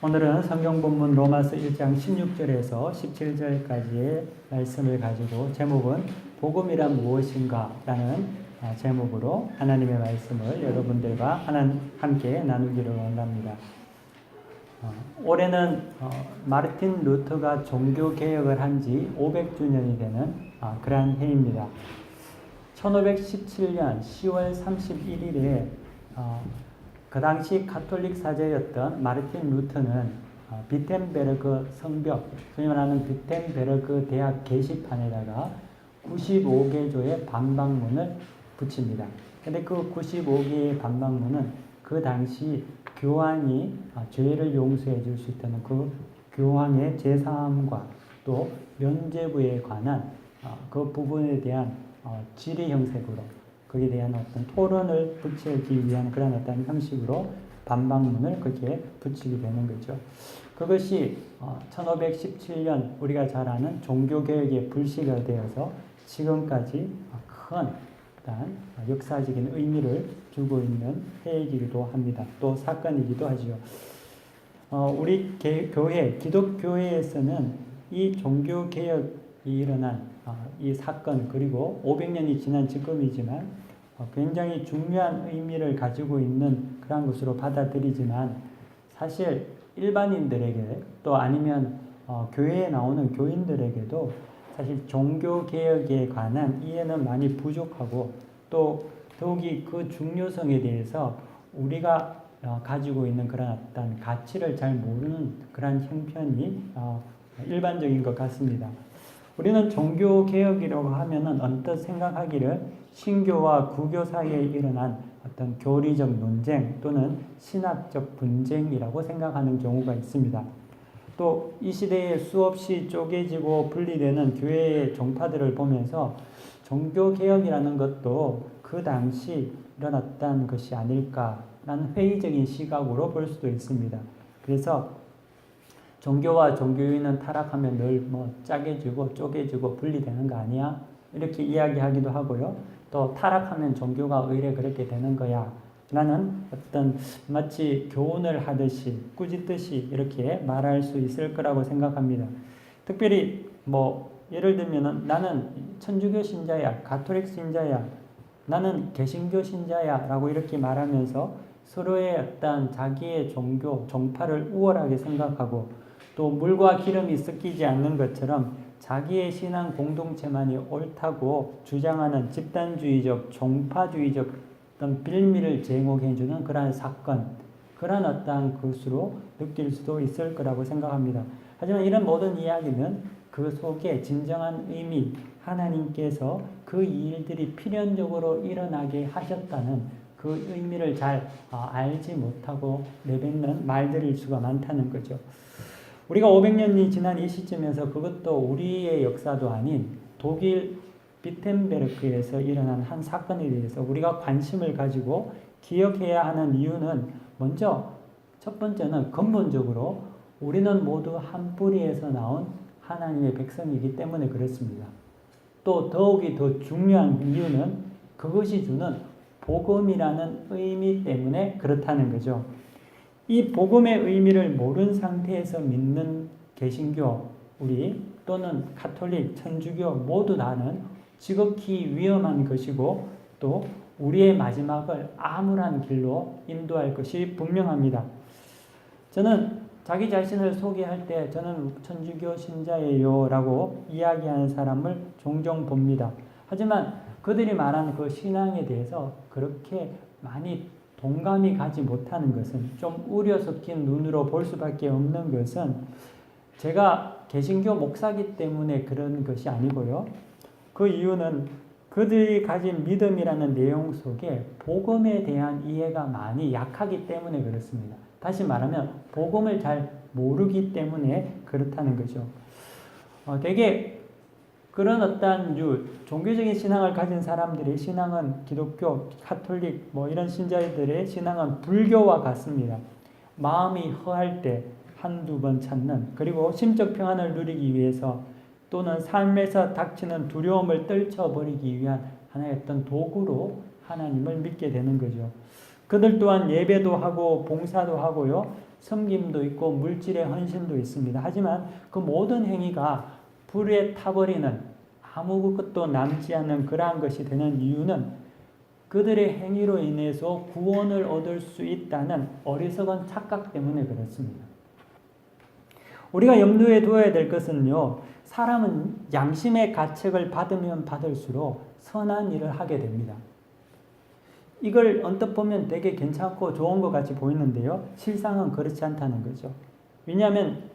오늘은 성경 본문 로마서 1장 16절에서 17절까지의 말씀을 가지고 제목은 복음이란 무엇인가 라는 제목으로 하나님의 말씀을 여러분들과 함께 나누기를 원합니다. 올해는 마르틴 루터가 종교개혁을 한 지 500주년이 되는 그러한 해입니다. 1517년 10월 31일에 그 당시 가톨릭 사제였던 마르틴 루터는 비텐베르그 성벽, 소위 말하는 비텐베르그 대학 게시판에다가 95개조의 반박문을 붙입니다. 근데 그 95개의 반박문은 그 당시 교황이 죄를 용서해 줄 수 있다는 그 교황의 제사함과 또 면죄부에 관한 그 부분에 대한 질의 형식으로 거기에 대한 어떤 토론을 붙이기 위한 그런 어떤 형식으로 반박문을 그렇게 붙이게 되는 거죠. 그것이 1517년 우리가 잘 아는 종교개혁의 불씨가 되어서 지금까지 큰 어떤 역사적인 의미를 주고 있는 해이기도 합니다. 또 사건이기도 하죠. 우리 교회, 기독교회에서는 이 종교개혁이 일어난 이 사건 그리고 500년이 지난 지금이지만 굉장히 중요한 의미를 가지고 있는 그런 것으로 받아들이지만 사실 일반인들에게 또 아니면 교회에 나오는 교인들에게도 사실 종교개혁에 관한 이해는 많이 부족하고 또 더욱이 그 중요성에 대해서 우리가 가지고 있는 그런 어떤 가치를 잘 모르는 그런 형편이 일반적인 것 같습니다. 우리는 종교개혁이라고 하면은 언뜻 생각하기를 신교와 구교 사이에 일어난 어떤 교리적 논쟁 또는 신학적 분쟁이라고 생각하는 경우가 있습니다. 또 이 시대에 수없이 쪼개지고 분리되는 교회의 종파들을 보면서 종교개혁이라는 것도 그 당시 일어났던 것이 아닐까라는 회의적인 시각으로 볼 수도 있습니다. 그래서 종교와 종교인은 타락하면 늘 짜개지고 쪼개지고 분리되는 거 아니야? 이렇게 이야기하기도 하고요. 또 타락하면 종교가 의례 그렇게 되는 거야. 라는 어떤 마치 교훈을 하듯이 꾸짖듯이 이렇게 말할 수 있을 거라고 생각합니다. 특별히 예를 들면 나는 천주교 신자야, 가톨릭 신자야, 나는 개신교 신자야 라고 이렇게 말하면서 서로의 어떤 자기의 종교, 종파를 우월하게 생각하고 또 물과 기름이 섞이지 않는 것처럼 자기의 신앙 공동체만이 옳다고 주장하는 집단주의적, 종파주의적 어떤 빌미를 제공해주는 그러한 사건, 그런 어떤 것으로 느낄 수도 있을 거라고 생각합니다. 하지만 이런 모든 이야기는 그 속에 진정한 의미, 하나님께서 그 일들이 필연적으로 일어나게 하셨다는 그 의미를 잘 알지 못하고 내뱉는 말들일 수가 많다는 거죠. 우리가 500년이 지난 이 시점에서 그것도 우리의 역사도 아닌 독일 비텐베르크에서 일어난 한 사건에 대해서 우리가 관심을 가지고 기억해야 하는 이유는 먼저 첫 번째는 근본적으로 우리는 모두 한 뿌리에서 나온 하나님의 백성이기 때문에 그렇습니다. 또 더욱이 더 중요한 이유는 그것이 주는 복음이라는 의미 때문에 그렇다는 거죠. 이 복음의 의미를 모른 상태에서 믿는 개신교, 우리 또는 가톨릭, 천주교 모두 다는 지극히 위험한 것이고 또 우리의 마지막을 암울한 길로 인도할 것이 분명합니다. 저는 자기 자신을 소개할 때 저는 천주교 신자예요 라고 이야기하는 사람을 종종 봅니다. 하지만 그들이 말하는 그 신앙에 대해서 그렇게 많이 동감이 가지 못하는 것은 좀 우려 섞인 눈으로 볼 수밖에 없는 것은 제가 개신교 목사기 때문에 그런 것이 아니고요. 그 이유는 그들이 가진 믿음이라는 내용 속에 복음에 대한 이해가 많이 약하기 때문에 그렇습니다. 다시 말하면 복음을 잘 모르기 때문에 그렇다는 거죠. 되게 그런 어떤 종교적인 신앙을 가진 사람들의 신앙은 기독교, 가톨릭 이런 신자들의 신앙은 불교와 같습니다. 마음이 허할 때 한두 번 찾는 그리고 심적 평안을 누리기 위해서 또는 삶에서 닥치는 두려움을 떨쳐버리기 위한 하나의 어떤 도구로 하나님을 믿게 되는 거죠. 그들 또한 예배도 하고 봉사도 하고요. 섬김도 있고 물질의 헌신도 있습니다. 하지만 그 모든 행위가 불에 타버리는 아무것도 남지 않는 그러한 것이 되는 이유는 그들의 행위로 인해서 구원을 얻을 수 있다는 어리석은 착각 때문에 그렇습니다. 우리가 염두에 두어야 될 것은요, 사람은 양심의 가책을 받으면 받을수록 선한 일을 하게 됩니다. 이걸 언뜻 보면 되게 괜찮고 좋은 것 같이 보이는데요, 실상은 그렇지 않다는 거죠. 왜냐하면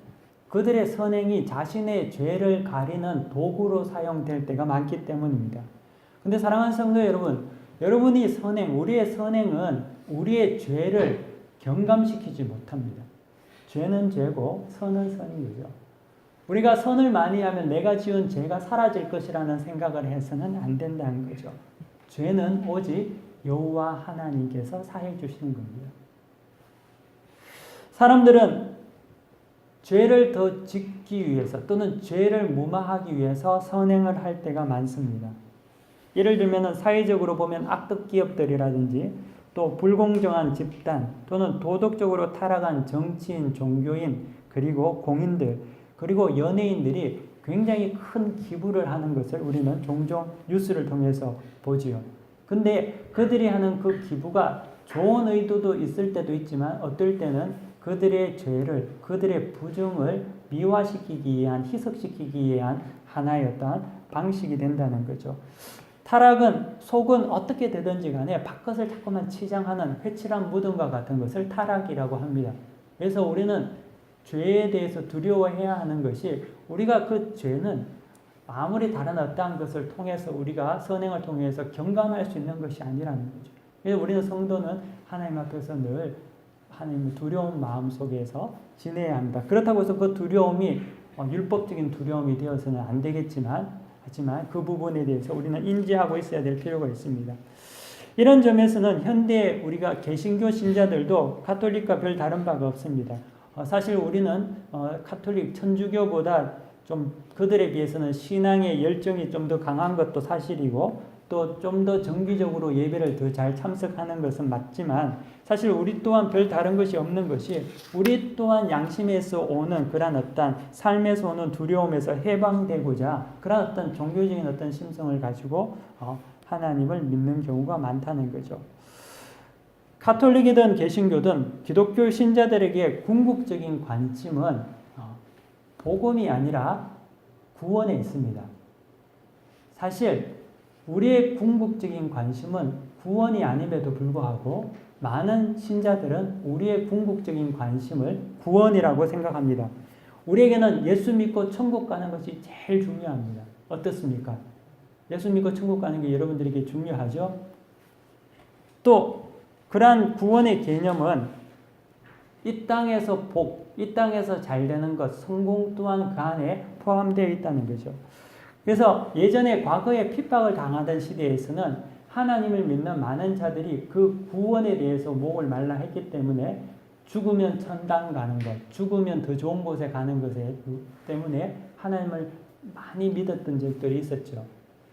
그들의 선행이 자신의 죄를 가리는 도구로 사용될 때가 많기 때문입니다. 근데 사랑하는 성도 여러분, 여러분이 우리의 선행은 우리의 죄를 경감시키지 못합니다. 죄는 죄고 선은 선인 거죠. 우리가 선을 많이 하면 내가 지은 죄가 사라질 것이라는 생각을 해서는 안 된다는 거죠. 죄는 오직 여호와 하나님께서 사해 주시는 겁니다. 사람들은 죄를 더 짓기 위해서 또는 죄를 무마하기 위해서 선행을 할 때가 많습니다. 예를 들면 사회적으로 보면 악덕 기업들이라든지 또 불공정한 집단 또는 도덕적으로 타락한 정치인, 종교인 그리고 공인들 그리고 연예인들이 굉장히 큰 기부를 하는 것을 우리는 종종 뉴스를 통해서 보지요. 근데 그들이 하는 그 기부가 좋은 의도도 있을 때도 있지만 어떨 때는 그들의 죄를, 그들의 부정을 미화시키기 위한, 희석시키기 위한 하나의 어떤 방식이 된다는 거죠. 타락은 속은 어떻게 되든지 간에 바깥을 자꾸만 치장하는 회칠한 무덤과 같은 것을 타락이라고 합니다. 그래서 우리는 죄에 대해서 두려워해야 하는 것이 우리가 그 죄는 아무리 다른 어떠한 것을 통해서 우리가 선행을 통해서 경감할 수 있는 것이 아니라는 거죠. 그래서 우리는 성도는 하나님 앞에서 늘 하나님의 두려운 마음 속에서 지내야 합니다. 그렇다고 해서 그 두려움이 율법적인 두려움이 되어서는 안 되겠지만 하지만 그 부분에 대해서 우리는 인지하고 있어야 될 필요가 있습니다. 이런 점에서는 현대 우리가 개신교 신자들도 가톨릭과 별 다른 바가 없습니다. 사실 우리는 가톨릭 천주교보다 좀 그들에 비해서는 신앙의 열정이 좀 더 강한 것도 사실이고 또 좀 더 정기적으로 예배를 더 잘 참석하는 것은 맞지만 사실 우리 또한 별 다른 것이 없는 것이 우리 또한 양심에서 오는 그런 어떤 삶에서 오는 두려움에서 해방되고자 그런 어떤 종교적인 어떤 심성을 가지고 하나님을 믿는 경우가 많다는 거죠. 가톨릭이든 개신교든 기독교 신자들에게 궁극적인 관심은 복음이 아니라 구원에 있습니다. 사실 우리의 궁극적인 관심은 구원이 아님에도 불구하고 많은 신자들은 우리의 궁극적인 관심을 구원이라고 생각합니다. 우리에게는 예수 믿고 천국 가는 것이 제일 중요합니다. 어떻습니까? 예수 믿고 천국 가는 게 여러분들에게 중요하죠? 또 그러한 구원의 개념은 이 땅에서 이 땅에서 잘 되는 것, 성공 또한 그 안에 포함되어 있다는 거죠. 그래서 예전에 과거에 핍박을 당하던 시대에서는 하나님을 믿는 많은 자들이 그 구원에 대해서 목을 말라 했기 때문에 죽으면 천당 가는 것, 죽으면 더 좋은 곳에 가는 것 때문에 하나님을 많이 믿었던 적들이 있었죠.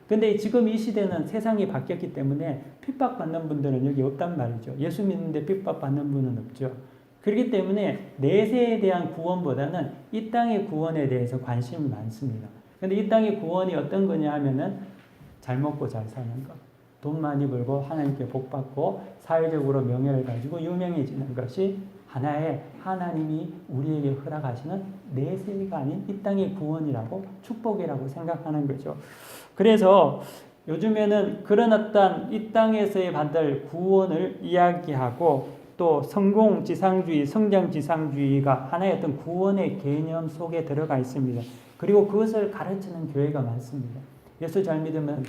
근데 지금 이 시대는 세상이 바뀌었기 때문에 핍박받는 분들은 여기 없단 말이죠. 예수 믿는데 핍박받는 분은 없죠. 그렇기 때문에 내세에 대한 구원보다는 이 땅의 구원에 대해서 관심이 많습니다. 근데 이 땅의 구원이 어떤 거냐 하면은 잘 먹고 잘 사는 것, 돈 많이 벌고 하나님께 복 받고 사회적으로 명예를 가지고 유명해지는 것이 하나의 하나님이 우리에게 허락하시는 내세가 아닌 이 땅의 구원이라고 축복이라고 생각하는 거죠. 그래서 요즘에는 그런 어떤 이 땅에서의 받을 구원을 이야기하고 또 성공지상주의, 성장지상주의가 하나의 어떤 구원의 개념 속에 들어가 있습니다. 그리고 그것을 가르치는 교회가 많습니다. 예수 잘 믿으면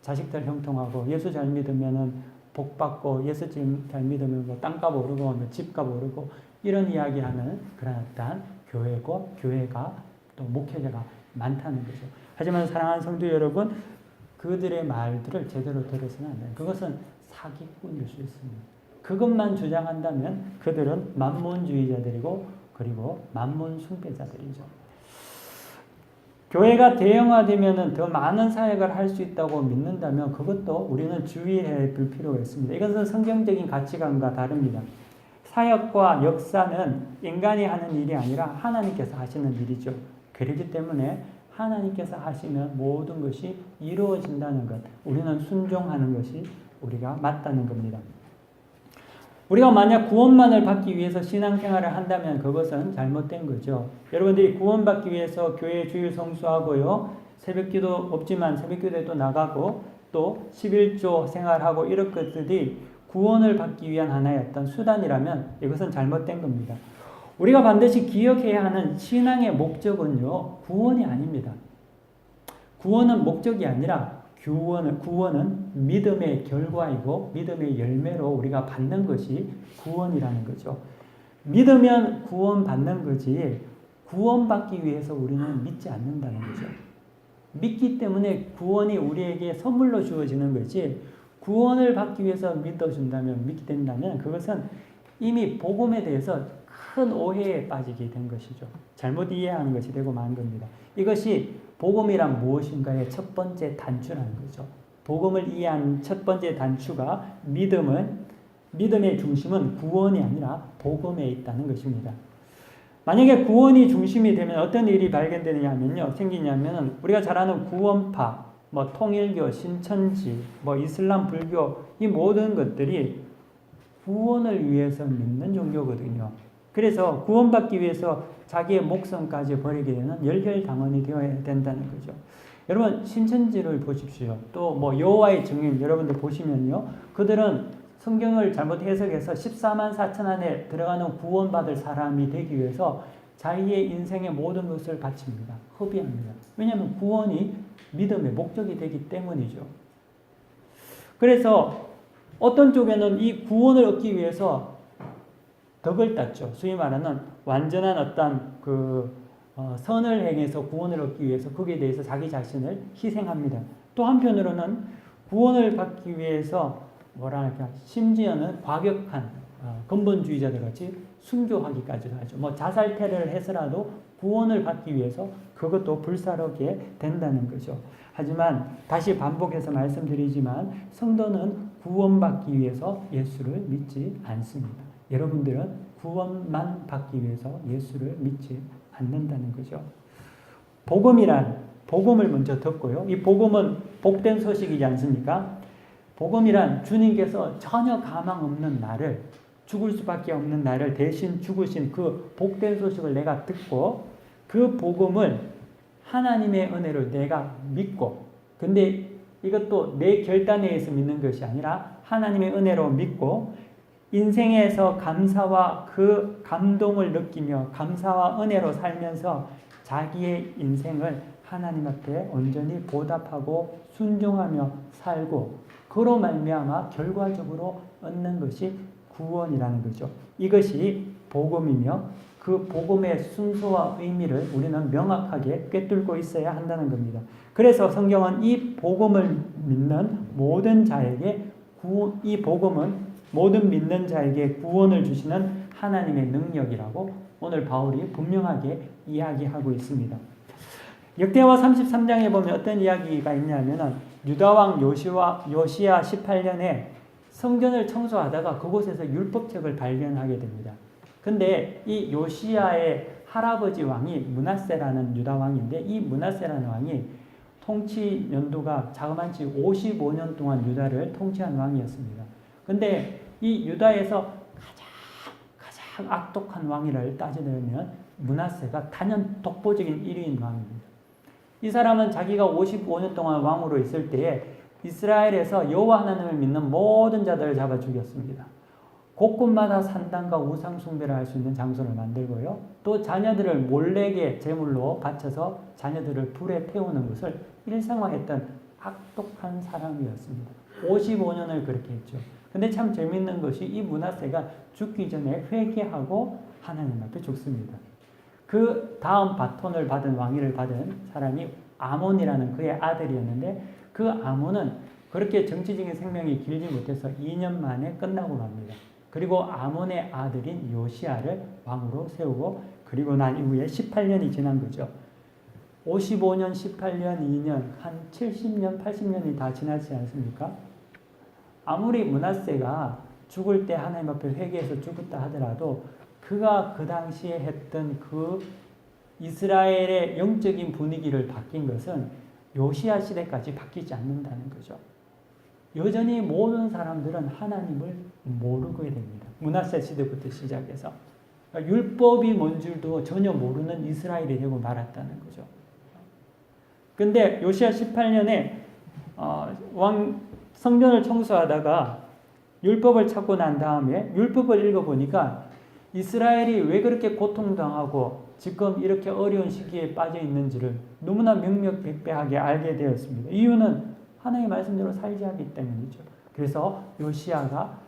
자식들 형통하고 예수 잘 믿으면 복 받고 예수 잘 믿으면 뭐 땅값 오르고 뭐 집값 오르고 이런 이야기하는 그런 어떤 교회고 교회가 또 목회자가 많다는 거죠. 하지만 사랑하는 성도 여러분, 그들의 말들을 제대로 들어서는 안 돼요. 그것은 사기꾼일 수 있습니다. 그것만 주장한다면 그들은 만몬주의자들이고 그리고 만몬 숭배자들이죠. 교회가 대형화되면 더 많은 사역을 할 수 있다고 믿는다면 그것도 우리는 주의해야 될 필요가 있습니다. 이것은 성경적인 가치관과 다릅니다. 사역과 역사는 인간이 하는 일이 아니라 하나님께서 하시는 일이죠. 그렇기 때문에 하나님께서 하시는 모든 것이 이루어진다는 것, 우리는 순종하는 것이 우리가 맞다는 겁니다. 우리가 만약 구원만을 받기 위해서 신앙생활을 한다면 그것은 잘못된 거죠. 여러분들이 구원받기 위해서 교회 주일 성수하고요, 새벽기도 없지만 새벽기도에도 나가고 또 11조 생활하고 이런 것들이 구원을 받기 위한 하나의 어떤 수단이라면 이것은 잘못된 겁니다. 우리가 반드시 기억해야 하는 신앙의 목적은요, 구원이 아닙니다. 구원은 목적이 아니라 구원은 믿음의 결과이고 믿음의 열매로 우리가 받는 것이 구원이라는 거죠. 믿으면 구원받는 거지 구원받기 위해서 우리는 믿지 않는다는 거죠. 믿기 때문에 구원이 우리에게 선물로 주어지는 거지 구원을 받기 위해서 믿어준다면 믿게 된다면 그것은 이미 복음에 대해서 큰 오해에 빠지게 된 것이죠. 잘못 이해하는 것이 되고 만 겁니다. 이것이 복음이란 무엇인가의 첫 번째 단추라는 거죠. 복음을 이해한 첫 번째 단추가 믿음의 중심은 구원이 아니라 복음에 있다는 것입니다. 만약에 구원이 중심이 되면 어떤 일이 발견되느냐면요, 생기냐면 우리가 잘 아는 구원파, 통일교, 신천지, 이슬람, 불교 이 모든 것들이 구원을 위해서 믿는 종교거든요. 그래서 구원받기 위해서 자기의 목숨까지 버리게 되는 열혈당원이 되어야 된다는 거죠. 여러분 신천지를 보십시오. 또 여호와의 증인 여러분들 보시면요, 그들은 성경을 잘못 해석해서 14만 4천 안에 들어가는 구원받을 사람이 되기 위해서 자기의 인생의 모든 것을 바칩니다. 허비합니다. 왜냐하면 구원이 믿음의 목적이 되기 때문이죠. 그래서 어떤 쪽에는 이 구원을 얻기 위해서 덕을 땄죠. 소위 말하는 완전한 어떤 선을 행해서 구원을 얻기 위해서 거기에 대해서 자기 자신을 희생합니다. 또 한편으로는 구원을 받기 위해서 심지어는 과격한 근본주의자들 같이 순교하기까지도 하죠. 자살태를 해서라도 구원을 받기 위해서 그것도 불사르게 된다는 거죠. 하지만 다시 반복해서 말씀드리지만 성도는 구원받기 위해서 예수를 믿지 않습니다. 여러분들은 구원만 받기 위해서 예수를 믿지 않는다는 거죠. 복음을 먼저 듣고요. 이 복음은 복된 소식이지 않습니까? 복음이란 주님께서 전혀 가망 없는 나를, 죽을 수밖에 없는 나를 대신 죽으신 그 복된 소식을 내가 듣고 그 복음을 하나님의 은혜로 내가 믿고, 근데 이것도 내 결단에 의해서 믿는 것이 아니라 하나님의 은혜로 믿고 인생에서 감사와 그 감동을 느끼며 감사와 은혜로 살면서 자기의 인생을 하나님 앞에 온전히 보답하고 순종하며 살고 그로 말미암아 결과적으로 얻는 것이 구원이라는 거죠. 이것이 복음이며 그 복음의 순서와 의미를 우리는 명확하게 꿰뚫고 있어야 한다는 겁니다. 그래서 성경은 이 복음을 믿는 모든 자에게 이 복음은 모든 믿는 자에게 구원을 주시는 하나님의 능력이라고 오늘 바울이 분명하게 이야기하고 있습니다. 역대하 33장에 보면 어떤 이야기가 있냐면 유다왕 요시야 18년에 성전을 청소하다가 그곳에서 율법책을 발견하게 됩니다. 근데 이 요시야의 할아버지 왕이 므낫세라는 유다왕인데 이 므낫세라는 왕이 통치 연도가 자그마치 55년 동안 유다를 통치한 왕이었습니다. 근데 이 유다에서 가장 악독한 왕이라를 따지려면 므낫세가 단연 독보적인 1위인 왕입니다. 이 사람은 자기가 55년 동안 왕으로 있을 때에 이스라엘에서 여호와 하나님을 믿는 모든 자들을 잡아 죽였습니다. 곳곳마다 산당과 우상 숭배를 할 수 있는 장소를 만들고요. 또 자녀들을 몰래게 제물로 바쳐서 자녀들을 불에 태우는 것을 일상화했던 악독한 사람이었습니다. 55년을 그렇게 했죠. 근데 참 재밌는 것이 이 므낫세가 죽기 전에 회개하고 하나님 앞에 죽습니다. 그 다음 바톤을 받은 왕위를 받은 사람이 아몬이라는 그의 아들이었는데 그 아몬은 그렇게 정치적인 생명이 길지 못해서 2년 만에 끝나고 맙니다. 그리고 아몬의 아들인 요시야를 왕으로 세우고 그리고 난 이후에 18년이 지난 거죠. 55년, 18년, 2년, 한 70년, 80년이 다 지났지 않습니까? 아무리 므낫세가 죽을 때 하나님 앞에 회개해서 죽었다 하더라도 그가 그 당시에 했던 그 이스라엘의 영적인 분위기를 바뀐 것은 요시야 시대까지 바뀌지 않는다는 거죠. 여전히 모든 사람들은 하나님을 모르게 됩니다. 므낫세 시대부터 시작해서 율법이 뭔 줄도 전혀 모르는 이스라엘이 되고 말았다는 거죠. 근데 요시야 18년에 왕 성전을 청소하다가 율법을 찾고 난 다음에 율법을 읽어보니까 이스라엘이 왜 그렇게 고통당하고 지금 이렇게 어려운 시기에 빠져 있는지를 너무나 명명백백하게 알게 되었습니다. 이유는 하나님의 말씀대로 살지 않기 때문이죠. 그래서 요시야가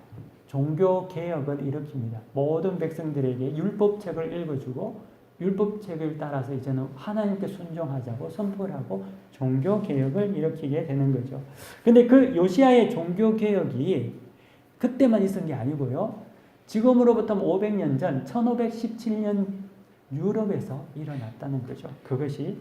종교개혁을 일으킵니다. 모든 백성들에게 율법책을 읽어주고 율법책을 따라서 이제는 하나님께 순종하자고 선포를 하고 종교개혁을 일으키게 되는 거죠. 근데 그 요시야의 종교개혁이 그때만 있은 게 아니고요. 지금으로부터 500년 전 1517년 유럽에서 일어났다는 거죠. 그것이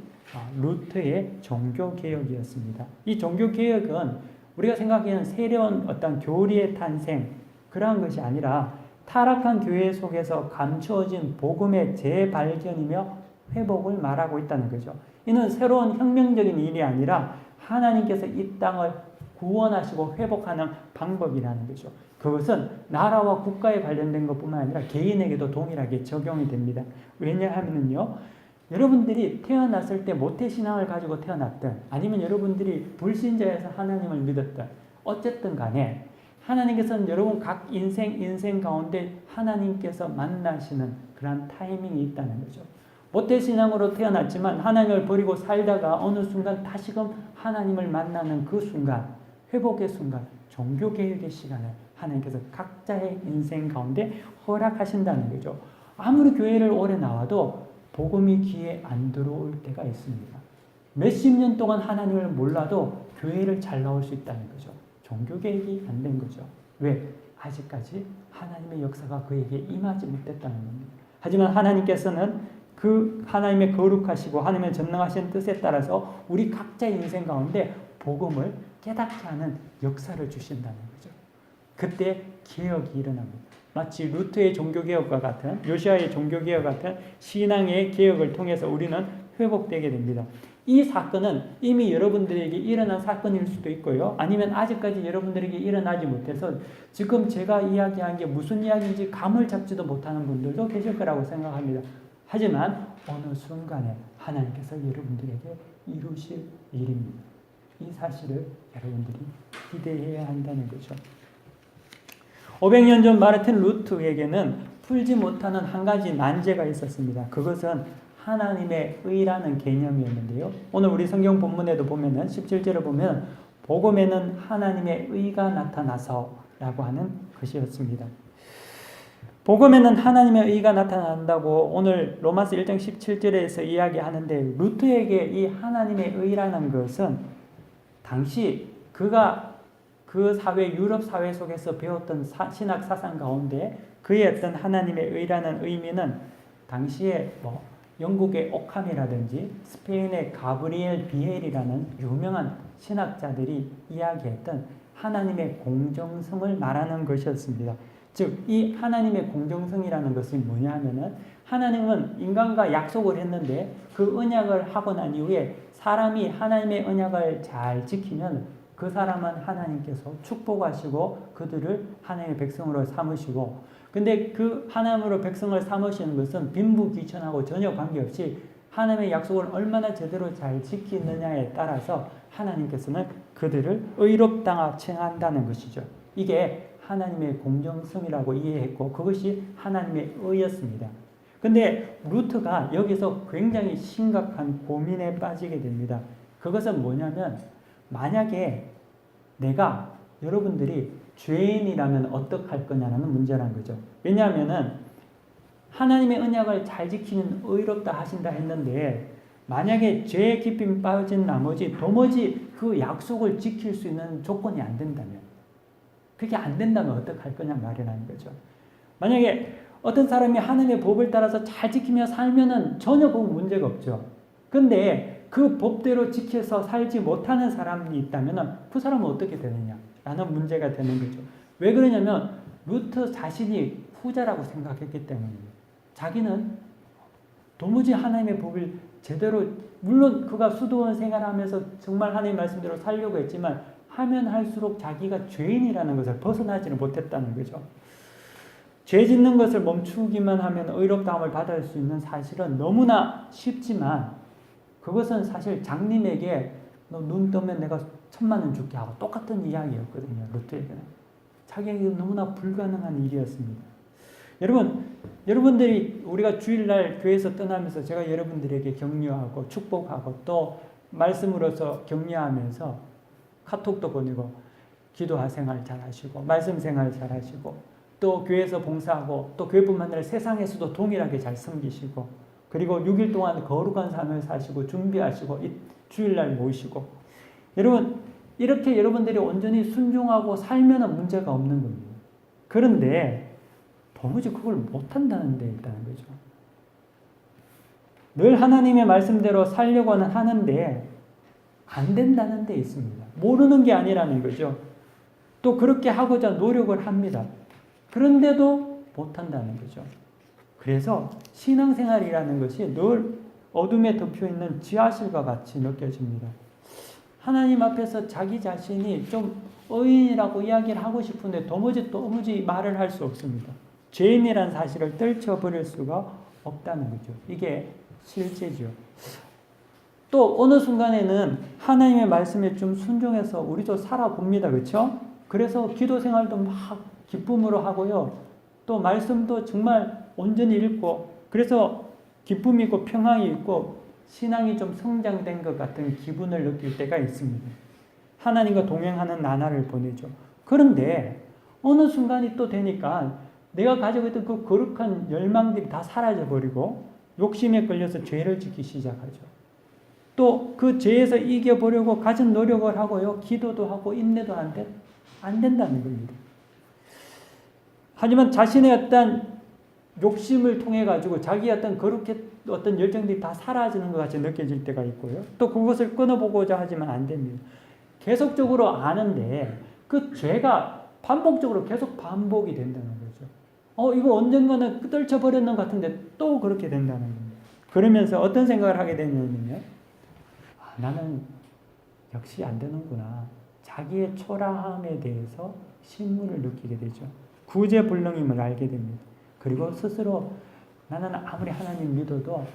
루터의 종교개혁이었습니다. 이 종교개혁은 우리가 생각하는 새로운 어떤 교리의 탄생 그러한 것이 아니라 타락한 교회 속에서 감추어진 복음의 재발견이며 회복을 말하고 있다는 거죠. 이는 새로운 혁명적인 일이 아니라 하나님께서 이 땅을 구원하시고 회복하는 방법이라는 거죠. 그것은 나라와 국가에 관련된 것뿐만 아니라 개인에게도 동일하게 적용이 됩니다. 왜냐하면요, 여러분들이 태어났을 때 모태신앙을 가지고 태어났든 아니면 여러분들이 불신자에서 하나님을 믿었든 어쨌든 간에 하나님께서는 여러분 각 인생 가운데 하나님께서 만나시는 그런 타이밍이 있다는 거죠. 모태신앙으로 태어났지만 하나님을 버리고 살다가 어느 순간 다시금 하나님을 만나는 그 순간, 회복의 순간, 종교개혁의 시간을 하나님께서 각자의 인생 가운데 허락하신다는 거죠. 아무리 교회를 오래 나와도 복음이 귀에 안 들어올 때가 있습니다. 몇십 년 동안 하나님을 몰라도 교회를 잘 나올 수 있다는 거죠. 종교개혁이 안 된 거죠. 왜? 아직까지 하나님의 역사가 그에게 임하지 못했다는 겁니다. 하지만 하나님께서는 그 하나님의 거룩하시고 하나님의 전능하신 뜻에 따라서 우리 각자의 인생 가운데 복음을 깨닫게 하는 역사를 주신다는 거죠. 그때 개혁이 일어납니다. 마치 루터의 종교개혁과 같은 요시야의 종교개혁 같은 신앙의 개혁을 통해서 우리는 회복되게 됩니다. 이 사건은 이미 여러분들에게 일어난 사건일 수도 있고요. 아니면 아직까지 여러분들에게 일어나지 못해서 지금 제가 이야기한 게 무슨 이야기인지 감을 잡지도 못하는 분들도 계실 거라고 생각합니다. 하지만 어느 순간에 하나님께서 여러분들에게 이루실 일입니다. 이 사실을 여러분들이 기대해야 한다는 거죠. 500년 전 마르틴 루터에게는 풀지 못하는 한 가지 난제가 있었습니다. 그것은 하나님의 의라는 개념이었는데요. 오늘 우리 성경 본문에도 보면은 17절을 보면 복음에는 하나님의 의가 나타나서라고 하는 것이었습니다. 복음에는 하나님의 의가 나타난다고 오늘 로마서 1장 17절에서 이야기하는데 루터에게 이 하나님의 의라는 것은 당시 그가 그 사회, 유럽 사회 속에서 배웠던 신학 사상 가운데 그의 어떤 하나님의 의라는 의미는 당시에 영국의 오캄이라든지 스페인의 가브리엘 비엘이라는 유명한 신학자들이 이야기했던 하나님의 공정성을 말하는 것이었습니다. 즉, 이 하나님의 공정성이라는 것이 뭐냐 하면은 하나님은 인간과 약속을 했는데 그 언약을 하고 난 이후에 사람이 하나님의 언약을 잘 지키면 그 사람은 하나님께서 축복하시고 그들을 하나님의 백성으로 삼으시고 근데 그 하나님으로 백성을 삼으시는 것은 빈부귀천하고 전혀 관계없이 하나님의 약속을 얼마나 제대로 잘 지키느냐에 따라서 하나님께서는 그들을 의롭다고 칭한다는 것이죠. 이게 하나님의 공정성이라고 이해했고 그것이 하나님의 의였습니다. 근데 루터가 여기서 굉장히 심각한 고민에 빠지게 됩니다. 그것은 뭐냐면 만약에 내가 여러분들이 죄인이라면 어떡할 거냐는 문제라는 거죠. 왜냐하면은 하나님의 언약을 잘 지키는 의롭다 하신다 했는데 만약에 죄에 깊이 빠진 나머지 도무지 그 약속을 지킬 수 있는 조건이 안 된다면 그게 안 된다면 어떡할 거냐 말이라는 거죠. 만약에 어떤 사람이 하나님의 법을 따라서 잘 지키며 살면은 전혀 그 문제가 없죠. 근데 그 법대로 지켜서 살지 못하는 사람이 있다면 그 사람은 어떻게 되느냐 라는 문제가 되는 거죠. 왜 그러냐면 루트 자신이 후자라고 생각했기 때문입니다. 자기는 도무지 하나님의 법을 제대로, 물론 그가 수도원 생활하면서 정말 하나님의 말씀대로 살려고 했지만 하면 할수록 자기가 죄인이라는 것을 벗어나지는 못했다는 거죠. 죄 짓는 것을 멈추기만 하면 의롭다함을 받을 수 있는 사실은 너무나 쉽지만 그것은 사실 장님에게 너 눈 뜨면 내가 1,000,000원 줄게 하고 똑같은 이야기였거든요. 루트에게는. 자기에게 너무나 불가능한 일이었습니다. 여러분들이 우리가 주일날 교회에서 떠나면서 제가 여러분들에게 격려하고 축복하고 또 말씀으로서 격려하면서 카톡도 보내고 기도 생활 잘 하시고 말씀 생활 잘 하시고 또 교회에서 봉사하고 또 교회뿐만 아니라 세상에서도 동일하게 잘 섬기시고 그리고 6일 동안 거룩한 삶을 사시고 준비하시고 주일날 모이시고 여러분 이렇게 여러분들이 온전히 순종하고 살면 문제가 없는 겁니다. 그런데 도무지 그걸 못한다는 데 있다는 거죠. 늘 하나님의 말씀대로 살려고는 하는데 안 된다는 데 있습니다. 모르는 게 아니라는 거죠. 또 그렇게 하고자 노력을 합니다. 그런데도 못한다는 거죠. 그래서 신앙생활이라는 것이 늘 어둠에 덮여있는 지하실과 같이 느껴집니다. 하나님 앞에서 자기 자신이 좀 의인이라고 이야기를 하고 싶은데 도무지 말을 할 수 없습니다. 죄인이라는 사실을 떨쳐버릴 수가 없다는 거죠. 이게 실제죠. 또 어느 순간에는 하나님의 말씀에 좀 순종해서 우리도 살아봅니다. 그렇죠? 그래서 기도 생활도 막 기쁨으로 하고요. 또 말씀도 정말 온전히 읽고 그래서 기쁨이 있고 평안이 있고 신앙이 좀 성장된 것 같은 기분을 느낄 때가 있습니다. 하나님과 동행하는 나날을 보내죠. 그런데 어느 순간이 또 되니까 내가 가지고 있던 그 거룩한 열망들이 다 사라져버리고 욕심에 걸려서 죄를 짓기 시작하죠. 또 그 죄에서 이겨보려고 가진 노력을 하고요. 기도도 하고 인내도 하는데 안 된다는 겁니다. 하지만 자신의 어떤 욕심을 통해 가지고 자기의 어떤 열정들이 다 사라지는 것 같이 느껴질 때가 있고요. 또 그것을 끊어보고자 하지만 안 됩니다. 계속적으로 아는데 그 죄가 반복적으로 계속 반복이 된다는 거죠. 이거 언젠가는 떨쳐버렸는 것 같은데 또 그렇게 된다는 겁니다. 그러면서 어떤 생각을 하게 되냐면요. 나는 역시 안 되는구나. 자기의 초라함에 대해서 신문을 느끼게 되죠. 구제불능임을 알게 됩니다. 그리고 스스로 나는 아무리 하나님 믿어도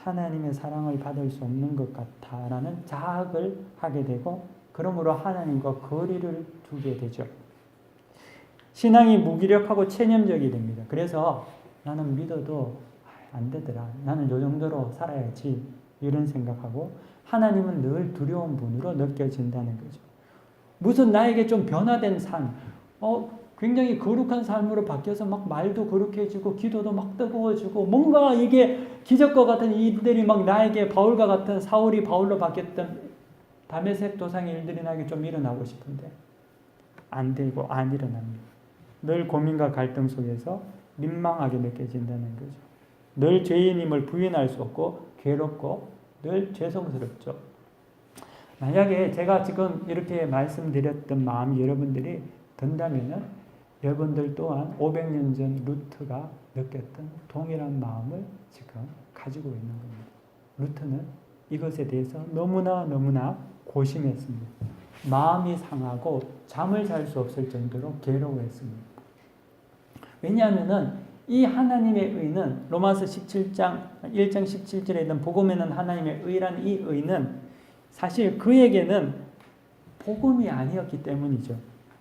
하나님의 사랑을 받을 수 없는 것 같아라는 자학을 하게 되고 그러므로 하나님과 거리를 두게 되죠. 신앙이 무기력하고 체념적이 됩니다. 그래서 나는 믿어도 안 되더라. 나는 요 정도로 살아야지 이런 생각하고 하나님은 늘 두려운 분으로 느껴진다는 거죠. 무슨 나에게 좀 변화된 삶, 굉장히 거룩한 삶으로 바뀌어서 막 말도 거룩해지고 기도도 막 뜨거워지고 뭔가 이게 기적과 같은 일들이 막 나에게 바울과 같은 사울이 바울로 바뀌었던 다메섹 도상의 일들이 나에게 좀 일어나고 싶은데 안 되고 안 일어납니다. 늘 고민과 갈등 속에서 민망하게 느껴진다는 거죠. 늘 죄인임을 부인할 수 없고 괴롭고 늘 죄송스럽죠. 만약에 제가 지금 이렇게 말씀드렸던 마음이 여러분들이 든다면은 여러분들 또한 500년 전 루트가 느꼈던 동일한 마음을 지금 가지고 있는 겁니다. 루트는 이것에 대해서 너무나 고심했습니다. 마음이 상하고 잠을 잘 수 없을 정도로 괴로워했습니다. 왜냐하면은 이 하나님의 의는 로마서 17장 1장 17절에 있는 복음에는 하나님의 의라는 이 의는 사실 그에게는 복음이 아니었기 때문이죠.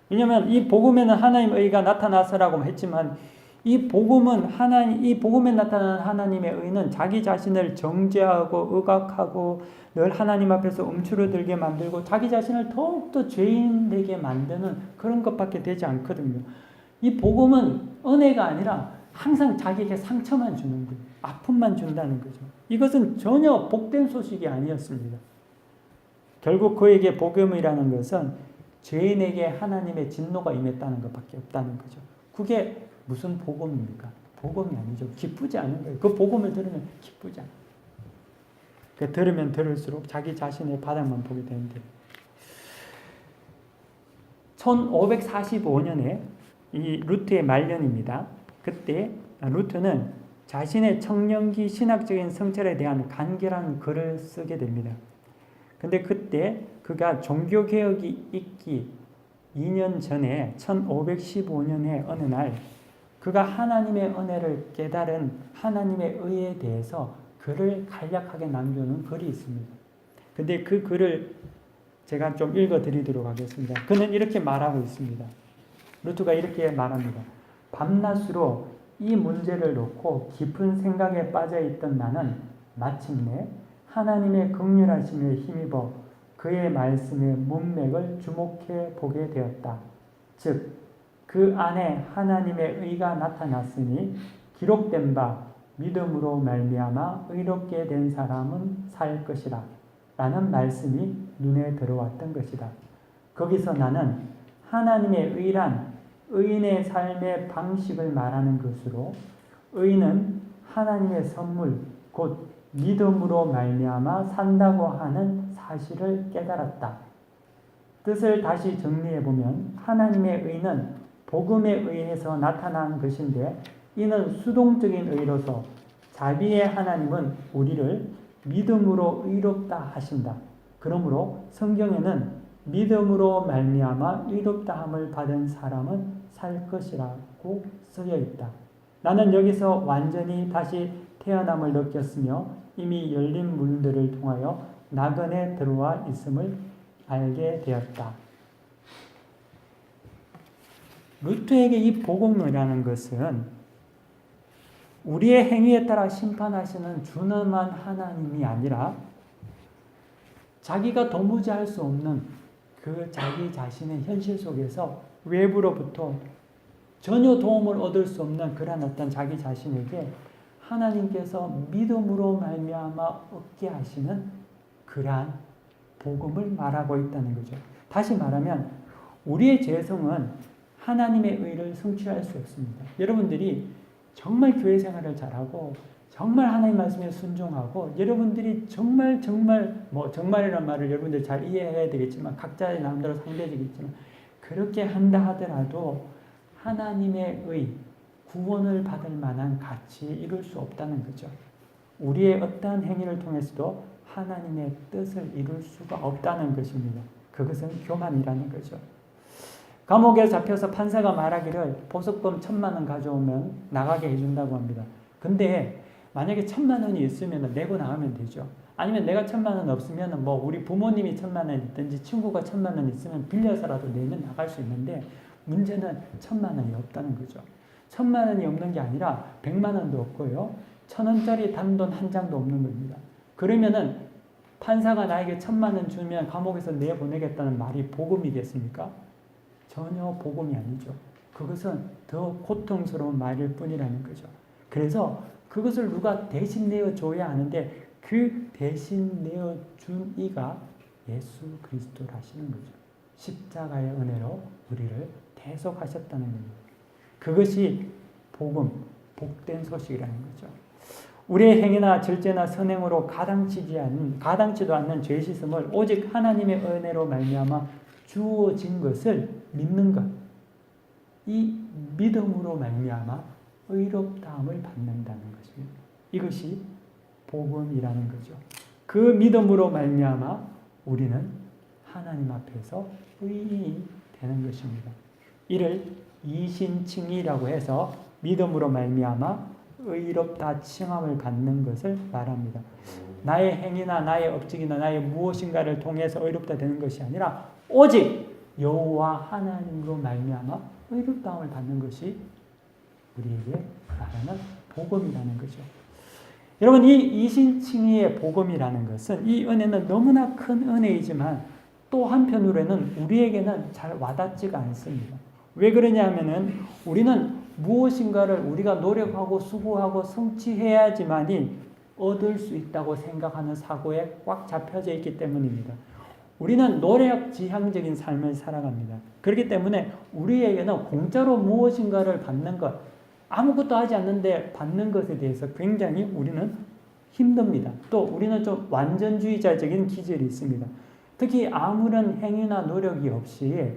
왜냐하면 이 복음에는 하나님의 의가 나타나서라고 했지만 이 복음에 나타난 하나님의 의는 자기 자신을 정죄하고 억압하고 늘 하나님 앞에서 움츠러들게 만들고 자기 자신을 더욱더 죄인 되게 만드는 그런 것밖에 되지 않거든요. 이 복음은 은혜가 아니라 항상 자기에게 상처만 주는 거예요. 아픔만 준다는 거죠. 이것은 전혀 복된 소식이 아니었습니다. 결국 그에게 복음이라는 것은 죄인에게 하나님의 진노가 임했다는 것밖에 없다는 거죠. 그게 무슨 복음입니까? 복음이 아니죠. 기쁘지 않은 거예요. 그 복음을 들으면 기쁘지 않아요. 들으면 들을수록 자기 자신의 바닥만 보게 되는데 1545년에 이 루트의 말년입니다. 그때 루트는 자신의 청년기 신학적인 성찰에 대한 간결한 글을 쓰게 됩니다. 근데 그때 그가 종교개혁이 있기 2년 전에 1515년의 어느 날 그가 하나님의 은혜를 깨달은 하나님의 의에 대해서 글을 간략하게 남겨놓은 글이 있습니다. 근데 그 글을 제가 좀 읽어드리도록 하겠습니다. 그는 이렇게 말하고 있습니다. 루트가 이렇게 말합니다. 밤낮으로 이 문제를 놓고 깊은 생각에 빠져있던 나는 마침내 하나님의 긍휼하심에 힘입어 그의 말씀의 문맥을 주목해 보게 되었다. 즉, 그 안에 하나님의 의가 나타났으니 기록된 바 믿음으로 말미암아 의롭게 된 사람은 살 것이라 라는 말씀이 눈에 들어왔던 것이다. 거기서 나는 하나님의 의란 의인의 삶의 방식을 말하는 것으로 의인은 하나님의 선물 곧 믿음으로 말미암아 산다고 하는 사실을 깨달았다. 뜻을 다시 정리해보면 하나님의 의는 복음에 의해서 나타난 것인데 이는 수동적인 의로서 자비의 하나님은 우리를 믿음으로 의롭다 하신다. 그러므로 성경에는 믿음으로 말미암아 의롭다함을 받은 사람은 살 것이라고 쓰여 있다. 나는 여기서 완전히 다시 태어남을 느꼈으며 이미 열린 문들을 통하여 낙원에 들어와 있음을 알게 되었다. 루트에게 이 복음이라는 것은 우리의 행위에 따라 심판하시는 준엄한 하나님이 아니라 자기가 도무지 할 수 없는 그 자기 자신의 현실 속에서 외부로부터 전혀 도움을 얻을 수 없는 그런 어떤 자기 자신에게 하나님께서 믿음으로 말미암아 얻게 하시는 그러한 복음을 말하고 있다는 거죠. 다시 말하면 우리의 죄성은 하나님의 의를 성취할 수 없습니다. 여러분들이 정말 교회 생활을 잘하고 정말 하나님 말씀에 순종하고 여러분들이 정말이라는 말을 여러분들 잘 이해해야 되겠지만 각자의 나름대로 상대적이겠지만 그렇게 한다 하더라도 하나님의 의, 구원을 받을 만한 가치에 이룰 수 없다는 거죠. 우리의 어떠한 행위를 통해서도 하나님의 뜻을 이룰 수가 없다는 것입니다. 그것은 교만이라는 거죠. 감옥에 잡혀서 판사가 말하기를 보석금 1,000만 원 가져오면 나가게 해준다고 합니다. 근데 만약에 1,000만 원이 있으면 내고 나가면 되죠. 아니면 내가 1,000만 원 없으면 우리 부모님이 1,000만 원 있든지 친구가 1,000만 원 있으면 빌려서라도 내면 나갈 수 있는데 문제는 1,000만 원이 없다는 거죠. 1,000만 원이 없는 게 아니라 100만 원도 없고요. 1,000원짜리 단돈 한 장도 없는 겁니다. 그러면은 판사가 나에게 1,000만 원 주면 감옥에서 내보내겠다는 말이 복음이겠습니까? 전혀 복음이 아니죠. 그것은 더 고통스러운 말일 뿐이라는 거죠. 그래서 그것을 누가 대신 내어줘야 하는데 그 대신 내어준 이가 예수 그리스도라시는 거죠. 십자가의 은혜로 우리를 대속하셨다는 겁니다. 그것이 복음, 복된 소식이라는 거죠. 우리의 행위나 절제나 선행으로 가당치도 않는 죄 씻음을 오직 하나님의 은혜로 말미암아 주어진 것을 믿는 것. 이 믿음으로 말미암아 의롭다함을 받는다는 것입니다. 이것이 복음이라는 거죠. 그 믿음으로 말미암아 우리는 하나님 앞에서 의인이 되는 것입니다. 이를 이신칭의라고 해서 믿음으로 말미암아 의롭다 칭함을 받는 것을 말합니다. 나의 행위나 나의 업적이나 나의 무엇인가를 통해서 의롭다 되는 것이 아니라 오직 여호와 하나님으로 말미암아 의롭다함을 받는 것이 우리에게 말하는 복음이라는 거죠. 여러분, 이 이신칭의의 복음이라는 것은 이 은혜는 너무나 큰 은혜이지만 또 한편으로는 우리에게는 잘 와닿지가 않습니다. 왜 그러냐면은 우리는 무엇인가를 우리가 노력하고 수고하고 성취해야지만이 얻을 수 있다고 생각하는 사고에 꽉 잡혀져 있기 때문입니다. 우리는 노력지향적인 삶을 살아갑니다. 그렇기 때문에 우리에게는 공짜로 무엇인가를 받는 것, 아무것도 하지 않는데 받는 것에 대해서 굉장히 우리는 힘듭니다. 또 우리는 좀 완전주의자적인 기질이 있습니다. 특히 아무런 행위나 노력이 없이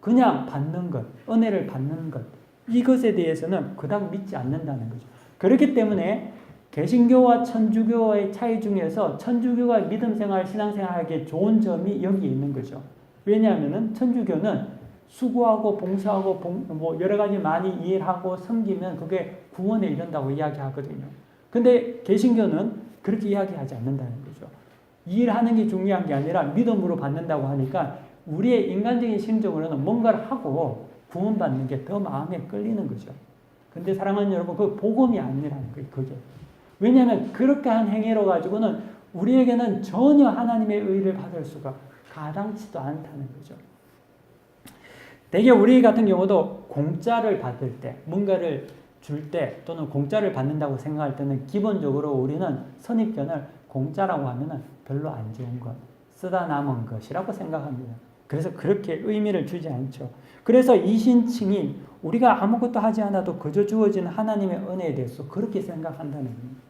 그냥 받는 것, 은혜를 받는 것, 이것에 대해서는 그닥 믿지 않는다는 거죠. 그렇기 때문에 개신교와 천주교의 차이 중에서 천주교가 믿음 생활, 신앙 생활하기에 좋은 점이 여기에 있는 거죠. 왜냐하면 천주교는 수고하고 봉사하고 뭐 여러 가지 많이 일하고 섬기면 그게 구원에 이른다고 이야기하거든요. 근데 개신교는 그렇게 이야기하지 않는다는 거죠. 일하는 게 중요한 게 아니라 믿음으로 받는다고 하니까 우리의 인간적인 심정으로는 뭔가를 하고 구원받는 게 더 마음에 끌리는 거죠. 근데 사랑하는 여러분, 그 복음이 아니라는 거예요, 그게. 왜냐하면 그렇게 한 행위로 가지고는 우리에게는 전혀 하나님의 의를 받을 수가 가당치도 않다는 거죠. 대개 우리 같은 경우도 공짜를 받을 때, 뭔가를 줄 때 또는 공짜를 받는다고 생각할 때는 기본적으로 우리는 선입견을 공짜라고 하면은 별로 안 좋은 것, 쓰다 남은 것이라고 생각합니다. 그래서 그렇게 의미를 주지 않죠. 그래서 이신칭이 우리가 아무것도 하지 않아도 그저 주어진 하나님의 은혜에 대해서 그렇게 생각한다는 겁니다.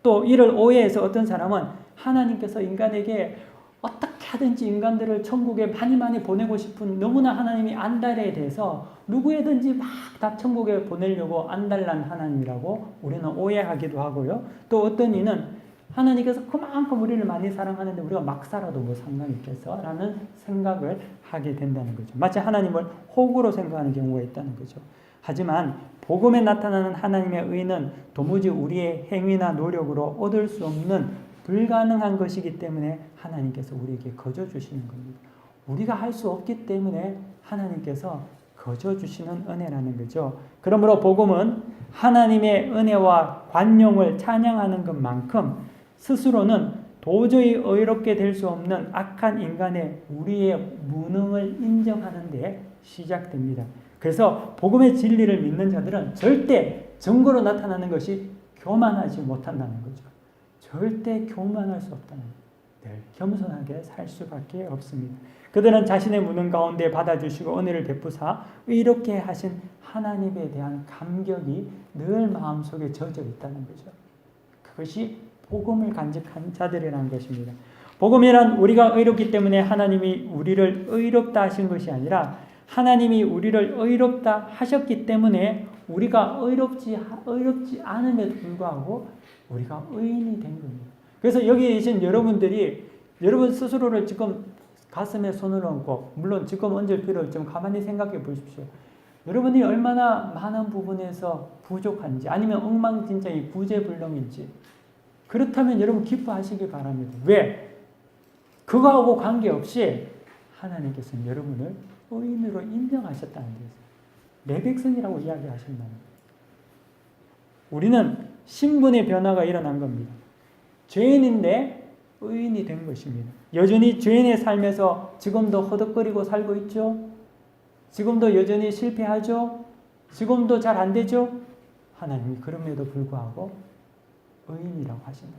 또 이를 오해해서 어떤 사람은 하나님께서 인간에게 어떻게 하든지 인간들을 천국에 많이 보내고 싶은 너무나 하나님이 안달에 대해서 누구에든지 막 다 천국에 보내려고 안달난 하나님이라고 우리는 오해하기도 하고요. 또 어떤 이는 하나님께서 그만큼 우리를 많이 사랑하는데 우리가 막 살아도 뭐 상관이 있겠어? 라는 생각을 하게 된다는 거죠. 마치 하나님을 호구로 생각하는 경우가 있다는 거죠. 하지만 복음에 나타나는 하나님의 의는 도무지 우리의 행위나 노력으로 얻을 수 없는 불가능한 것이기 때문에 하나님께서 우리에게 거저 주시는 겁니다. 우리가 할 수 없기 때문에 하나님께서 거저 주시는 은혜라는 거죠. 그러므로 복음은 하나님의 은혜와 관용을 찬양하는 것만큼 스스로는 도저히 의롭게 될 수 없는 악한 인간의 우리의 무능을 인정하는 데 시작됩니다. 그래서 복음의 진리를 믿는 자들은 절대 증거로 나타나는 것이 교만하지 못한다는 거죠. 절대 교만할 수 없다는 거예요. 늘 겸손하게 살 수밖에 없습니다. 그들은 자신의 무능 가운데 받아주시고 은혜를 베푸사 의롭게 하신 하나님에 대한 감격이 늘 마음속에 젖어 있다는 거죠. 그것이 복음을 간직한 자들이라는 것입니다. 복음이란 우리가 의롭기 때문에 하나님이 우리를 의롭다 하신 것이 아니라 하나님이 우리를 의롭다 하셨기 때문에 우리가 의롭지 않음에도 불구하고 우리가 의인이 된 겁니다. 그래서 여기 계신 여러분들이 여러분 스스로를 지금 가슴에 손을 얹고 물론 지금 얹을 필요 없지만 가만히 생각해 보십시오. 여러분이 얼마나 많은 부분에서 부족한지 아니면 엉망진창이 구제불능인지 그렇다면 여러분 기뻐하시기 바랍니다. 왜? 그거하고 관계없이 하나님께서는 여러분을 의인으로 인정하셨다는 데서 내 백성이라고 이야기하신다는 거예요. 우리는 신분의 변화가 일어난 겁니다. 죄인인데 의인이 된 것입니다. 여전히 죄인의 삶에서 지금도 허덕거리고 살고 있죠? 지금도 여전히 실패하죠? 지금도 잘 안 되죠? 하나님이 그럼에도 불구하고 의인이라고 하신다.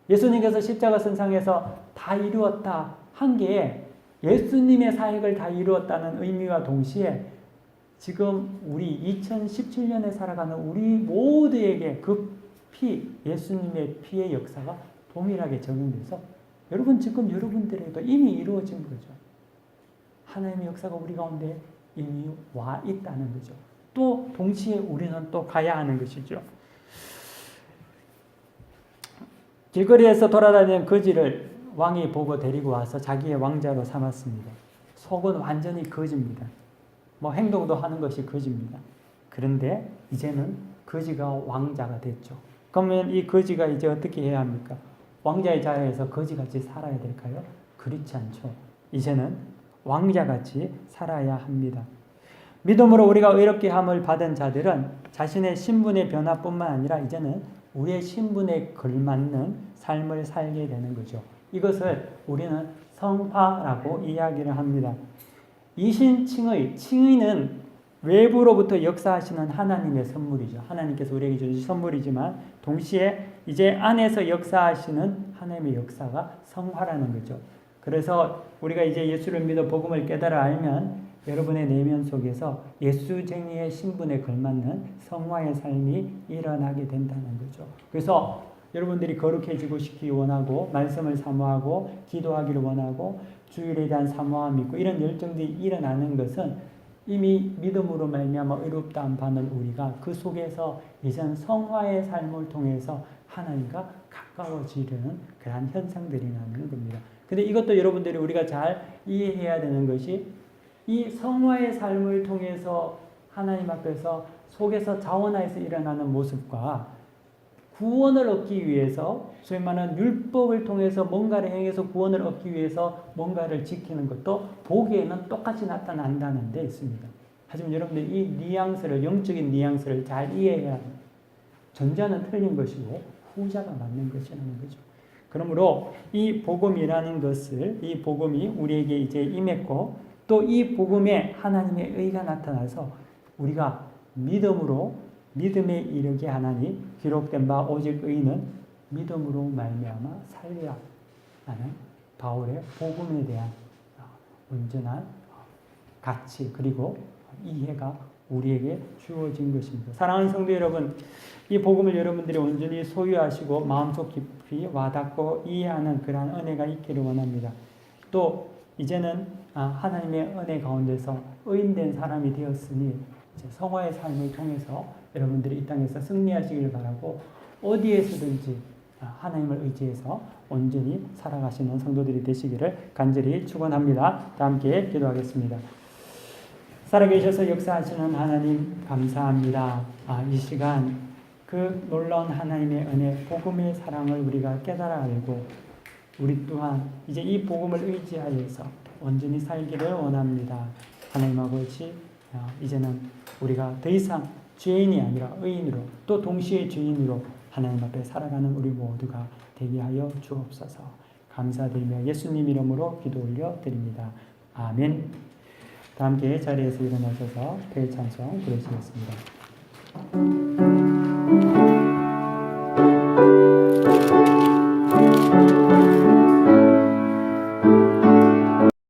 예수님께서 십자가 선상에서 다 이루었다 한 게 예수님의 사역을 다 이루었다는 의미와 동시에 지금 우리 2017년에 살아가는 우리 모두에게 그 피, 예수님의 피의 역사가 동일하게 적용돼서 여러분 지금 여러분들에게도 이미 이루어진 거죠. 하나님의 역사가 우리 가운데 이미 와 있다는 거죠. 또 동시에 우리는 또 가야 하는 것이죠. 길거리에서 돌아다니는 거지를 왕이 보고 데리고 와서 자기의 왕자로 삼았습니다. 속은 완전히 거지입니다. 뭐 행동도 하는 것이 거지입니다. 그런데 이제는 거지가 왕자가 됐죠. 그러면 이 거지가 이제 어떻게 해야 합니까? 왕자의 자리에서 거지같이 살아야 될까요? 그렇지 않죠. 이제는 왕자같이 살아야 합니다. 믿음으로 우리가 의롭게 함을 받은 자들은 자신의 신분의 변화뿐만 아니라 이제는 우리의 신분에 걸맞는 삶을 살게 되는 거죠. 이것을 우리는 성화라고 이야기를 합니다. 이신칭의, 칭의는 외부로부터 역사하시는 하나님의 선물이죠. 하나님께서 우리에게 주신 선물이지만 동시에 이제 안에서 역사하시는 하나님의 역사가 성화라는 거죠. 그래서 우리가 이제 예수를 믿어 복음을 깨달아 알면 여러분의 내면 속에서 예수쟁이의 신분에 걸맞는 성화의 삶이 일어나게 된다는 거죠. 그래서 여러분들이 거룩해지고 싶기 원하고 말씀을 사모하고 기도하기를 원하고 주일에 대한 사모함이 있고 이런 열정들이 일어나는 것은 이미 믿음으로 말미암아 의롭다함 받는 우리가 그 속에서 이전 성화의 삶을 통해서 하나님과 가까워지려는 그러한 현상들이라는 겁니다. 근데 이것도 여러분들이 우리가 잘 이해해야 되는 것이 이 성화의 삶을 통해서 하나님 앞에서 속에서 자원하에서 일어나는 모습과 구원을 얻기 위해서 소위 말하는 율법을 통해서 뭔가를 행해서 구원을 얻기 위해서 뭔가를 지키는 것도 보기에는 똑같이 나타난다는 데 있습니다. 하지만 여러분들 이 뉘앙스를 영적인 뉘앙스를 잘 이해해야 합니다. 전자는 틀린 것이고 후자가 맞는 것이라는 거죠. 그러므로 이 복음이라는 것을 이 복음이 우리에게 이제 임했고 또 이 복음에 하나님의 의가 나타나서 우리가 믿음으로 믿음에 이르게 하나니 기록된 바 오직 의는 믿음으로 말미암아 살리라 라는 바울의 복음에 대한 온전한 가치 그리고 이해가 우리에게 주어진 것입니다. 사랑하는 성도 여러분, 이 복음을 여러분들이 온전히 소유하시고 마음속 깊이 와닿고 이해하는 그러한 은혜가 있기를 원합니다. 또 이제는 하나님의 은혜 가운데서 의인된 사람이 되었으니 성화의 삶을 통해서 여러분들이 이 땅에서 승리하시길 바라고 어디에서든지 하나님을 의지해서 온전히 살아가시는 성도들이 되시기를 간절히 축원합니다. 다 함께 기도하겠습니다. 살아계셔서 역사하시는 하나님 감사합니다. 이 시간 그 놀라운 하나님의 은혜, 복음의 사랑을 우리가 깨달아 알고 우리 또한 이제 이 복음을 의지하여서 온전히 살기를 원합니다. 하나님 아버지, 이제는 우리가 더 이상 죄인이 아니라 의인으로 또 동시에 죄인으로 하나님 앞에 살아가는 우리 모두가 되게 하여 주옵소서. 감사드리며 예수님 이름으로 기도 올려 드립니다. 아멘. 다 함께 자리에서 일어나셔서 배 찬송 부르시겠습니다.